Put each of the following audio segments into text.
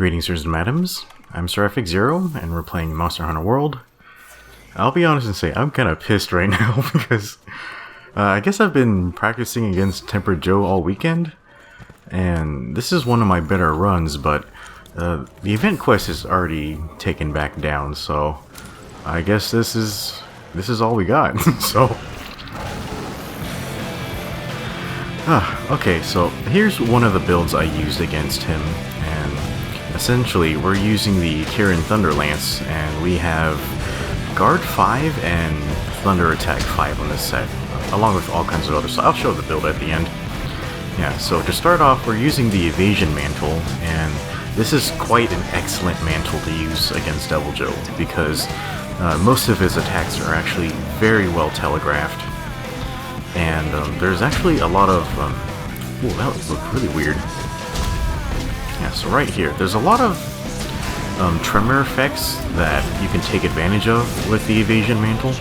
Greetings, sirs and madams. I'm Seraphic Zero, and we're playing Monster Hunter World. I'll be honest and say I'm kind of pissed right now because I guess I've been practicing against Tempered Joe all weekend, and this is one of my better runs, but the event quest is already taken back down, so I guess this is all we got. So okay, so here's one of the builds I used against him, and essentially we're using the Kirin Thunderlance, and we have Guard 5 and Thunder Attack 5 on this set, along with all kinds of others, so I'll show the build at the end. Yeah, so to start off, we're using the Evasion Mantle, and this is quite an excellent mantle to use against Devil Joe, because most of his attacks are actually very well telegraphed. And there's actually a lot of, ooh, that would look really weird. Yeah, so right here, there's a lot of tremor effects that you can take advantage of with the Evasion Mantle.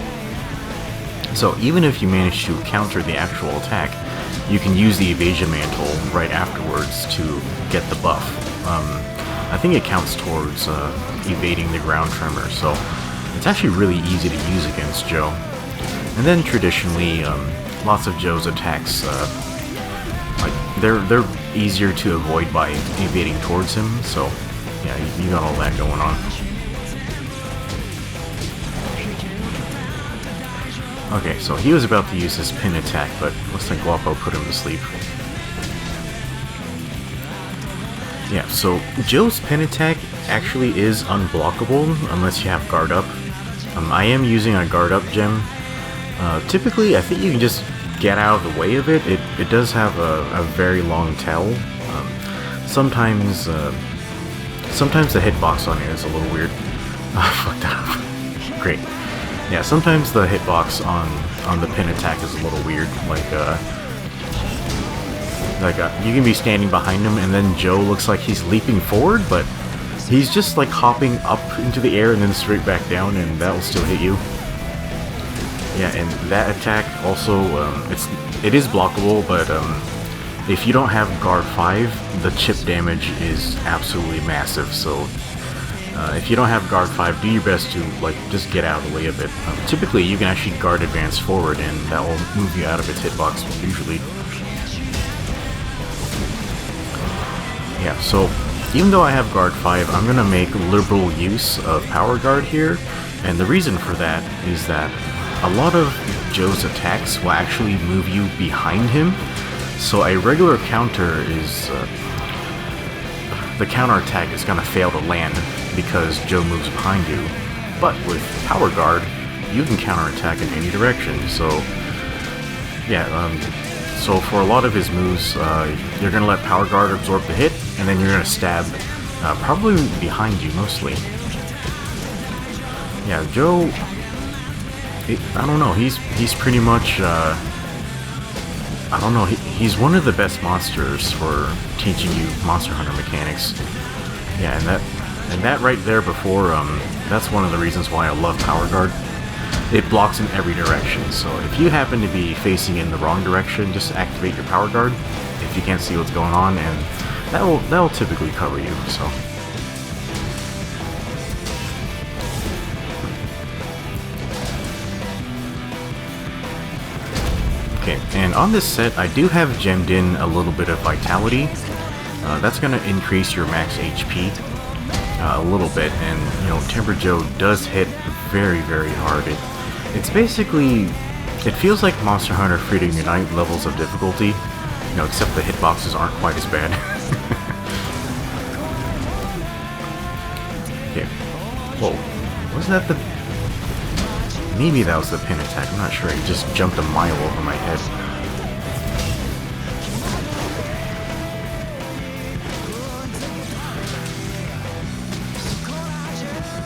So even if you manage to counter the actual attack, you can use the Evasion Mantle right afterwards to get the buff. I think it counts towards evading the ground tremor, so it's actually really easy to use against Joe. And then traditionally, lots of Joe's attacks, like they're easier to avoid by evading towards him. So yeah, you got all that going on. Okay, so he was about to use his pin attack, but looks like Guapo put him to sleep. Yeah, so Joe's pin attack actually is unblockable unless you have guard up. I am using a guard up gem. Typically, I think you can just get out of the way of it. It does have a very long tail. Sometimes the hitbox on it is a little weird. Fuck that up. Great. Yeah, sometimes the hitbox on the pin attack is a little weird. You can be standing behind him, and then Joe looks like he's leaping forward, but he's just like hopping up into the air and then straight back down, and that will still hit you. Yeah, and that attack also, it is blockable, but if you don't have Guard 5, the chip damage is absolutely massive, so if you don't have Guard 5, do your best to just get out of the way of it. Typically, you can actually Guard Advance forward, and that will move you out of its hitbox, usually. Yeah, so even though I have Guard 5, I'm going to make liberal use of Power Guard here, and the reason for that is that a lot of Joe's attacks will actually move you behind him, so a regular counter is... the counter attack is going to fail to land because Joe moves behind you, but with Power Guard, you can counter attack in any direction, so... Yeah, so for a lot of his moves, you're going to let Power Guard absorb the hit, and then you're going to stab, probably behind you mostly. Yeah, Joe... I don't know, he's pretty much, I don't know, he's one of the best monsters for teaching you Monster Hunter mechanics. Yeah, and that right there before, that's one of the reasons why I love Power Guard. It blocks in every direction, so if you happen to be facing in the wrong direction, just activate your Power Guard if you can't see what's going on, and that will typically cover you, so... Okay, and on this set, I do have gemmed in a little bit of Vitality. That's going to increase your max HP a little bit, and, you know, Tempered Joe does hit very, very hard. It's basically... It feels like Monster Hunter Free to Unite levels of difficulty, you know, except the hitboxes aren't quite as bad. Okay. Whoa. Wasn't that the... Maybe that was the pin attack, I'm not sure, he just jumped a mile over my head.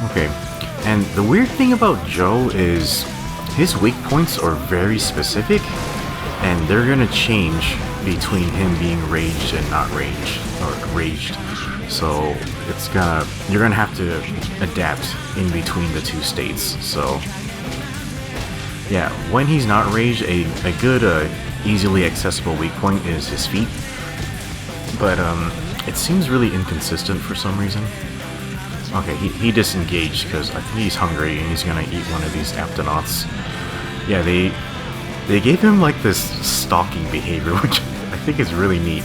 Okay, and the weird thing about Joe is his weak points are very specific, and they're gonna change between him being raged and not raged, or raged. So you're gonna have to adapt in between the two states, so... Yeah, when he's not raged, a good, easily accessible weak point is his feet. But it seems really inconsistent for some reason. Okay, he disengaged because I think he's hungry and he's gonna eat one of these Aptonauts. Yeah, they gave him like this stalking behavior, which I think is really neat.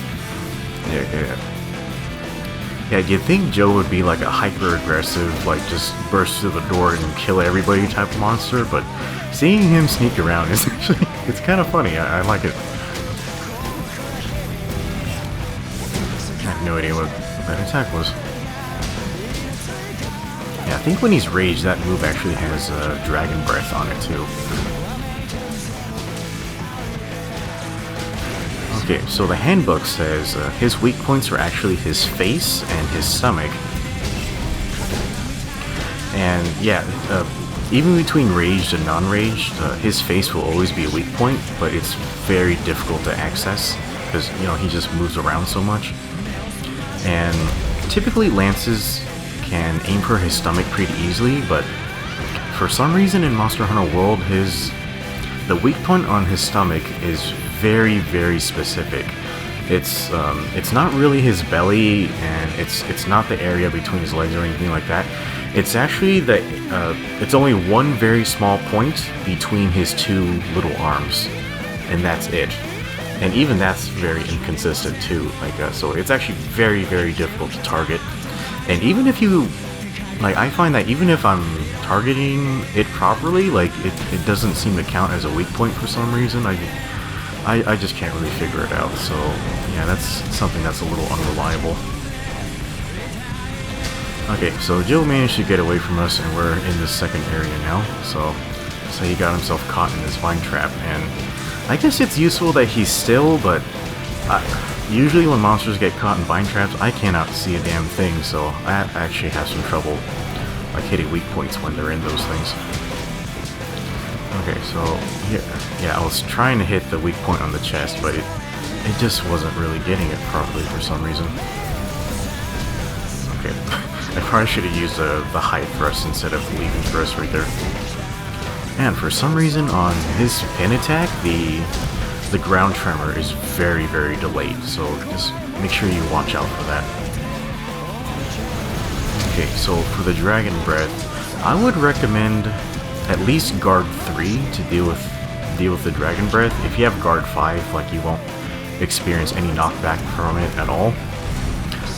Yeah, you'd think Joe would be like a hyper-aggressive, like just burst through the door and kill everybody type of monster, but seeing him sneak around is actually, it's kind of funny. I like it. I have no idea what that attack was. Yeah, I think when he's raged, that move actually has Dragon Breath on it too. Okay, so the handbook says his weak points are actually his face and his stomach. And yeah, even between raged and non-raged, his face will always be a weak point, but it's very difficult to access because, you know, he just moves around so much. And typically lances can aim for his stomach pretty easily, but for some reason in Monster Hunter World, the weak point on his stomach is very, very specific. It's not really his belly, and it's not the area between his legs or anything like that. It's actually it's only one very small point between his two little arms, and that's it. And even that's very inconsistent too. Like so, it's actually very, very difficult to target. And even if you, like, I find that even if I'm targeting it properly, like, it doesn't seem to count as a weak point for some reason. I just can't really figure it out. So yeah, that's something that's a little unreliable. Okay, so Joe managed to get away from us, and we're in this second area now. So he got himself caught in this vine trap, and I guess it's useful that he's still, but usually when monsters get caught in vine traps, I cannot see a damn thing, so I actually have some trouble like hitting weak points when they're in those things. Okay, so yeah, I was trying to hit the weak point on the chest, but it just wasn't really getting it properly for some reason. Okay, I probably should have used the high thrust instead of the leaving thrust right there. And for some reason on his pin attack, the ground tremor is very, very delayed, so just make sure you watch out for that. Okay, so for the Dragon Breath, I would recommend at least Guard 3 to deal with the Dragon Breath. If you have Guard 5, like, you won't experience any knockback from it at all.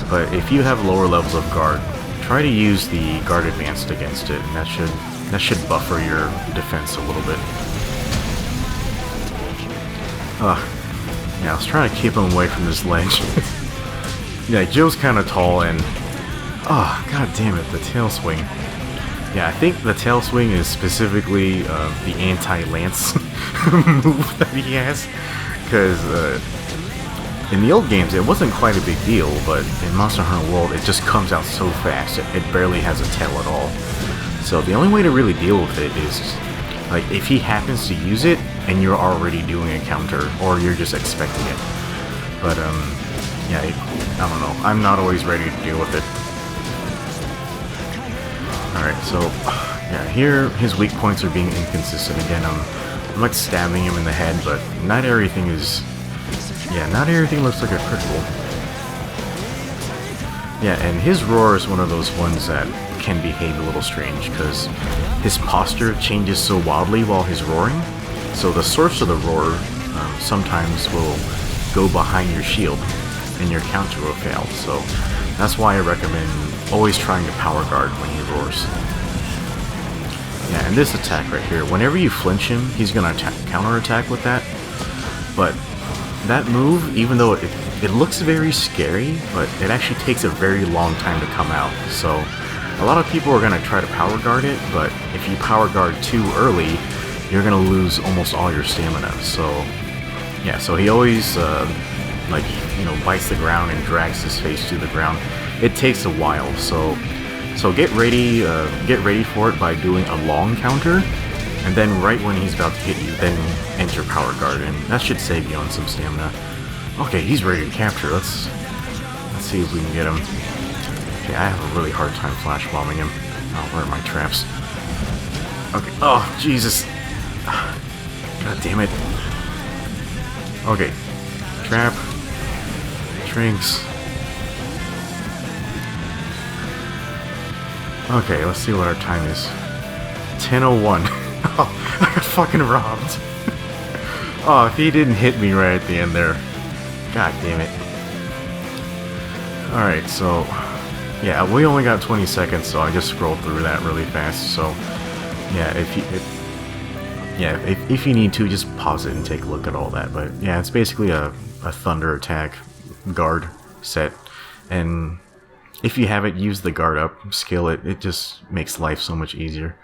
But if you have lower levels of Guard, try to use the Guard Advanced against it, and that should buffer your defense a little bit. Yeah, I was trying to keep him away from this ledge. Yeah, Joe's kind of tall, and god damn it, the tail swing. Yeah, I think the tail swing is specifically the anti-lance move that he has, because in the old games it wasn't quite a big deal, but in Monster Hunter World it just comes out so fast, it barely has a tail at all. So the only way to really deal with it is, like, if he happens to use it and you're already doing a counter, or you're just expecting it. But yeah, I don't know, I'm not always ready to deal with it. Alright, so yeah, here his weak points are being inconsistent again. I'm like stabbing him in the head, but not everything is, yeah, not everything looks like a critical. Yeah, and his roar is one of those ones that can behave a little strange, because his posture changes so wildly while he's roaring. So the source of the roar sometimes will go behind your shield, and your counter will fail. So that's why I recommend always trying to power guard when he roars. Yeah, and this attack right here, whenever you flinch him, he's gonna counter attack with that. But that move, even though it looks very scary, but it actually takes a very long time to come out. So a lot of people are gonna try to power guard it, but if you power guard too early, you're gonna lose almost all your stamina. So yeah, so he always like, you know, bites the ground and drags his face to the ground. It takes a while, so get ready for it by doing a long counter, and then right when he's about to hit you, then enter power guard, and that should save you on some stamina. Okay, he's ready to capture. Let's see if we can get him. Okay, I have a really hard time flash bombing him. Oh, where are my traps? Okay. Oh, Jesus. God damn it. Okay. Trap. Shrinks. Okay, let's see what our time is. 10:01. Oh, I got fucking robbed. Oh, if he didn't hit me right at the end there. God damn it. Alright, so... yeah, we only got 20 seconds, so I just scrolled through that really fast, so... yeah, if you need to, just pause it and take a look at all that. But yeah, it's basically a thunder attack guard set, and if you have it, use the guard up, skill it. It just makes life so much easier.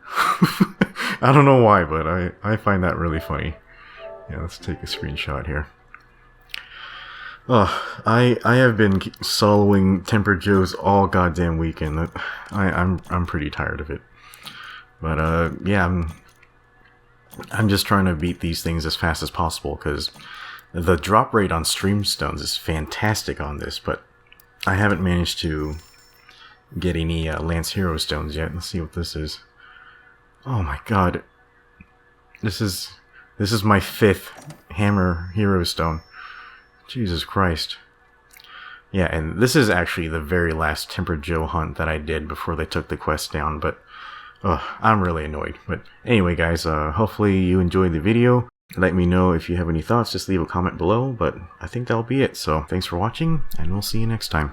I don't know why, but I find that really funny. Yeah, let's take a screenshot here. I have been soloing Tempered Joes all goddamn weekend. I'm pretty tired of it. But yeah, I'm just trying to beat these things as fast as possible, because the drop rate on stream stones is fantastic on this, but I haven't managed to get any Lance Hero stones yet. Let's see what this is. Oh my god. This is my 5th Hammer Hero stone. Jesus Christ. Yeah, and this is actually the very last Tempered Joe hunt that I did before they took the quest down, but I'm really annoyed. But anyway, guys, hopefully you enjoyed the video. Let me know if you have any thoughts. Just leave a comment below, but I think that'll be it. So thanks for watching, and we'll see you next time.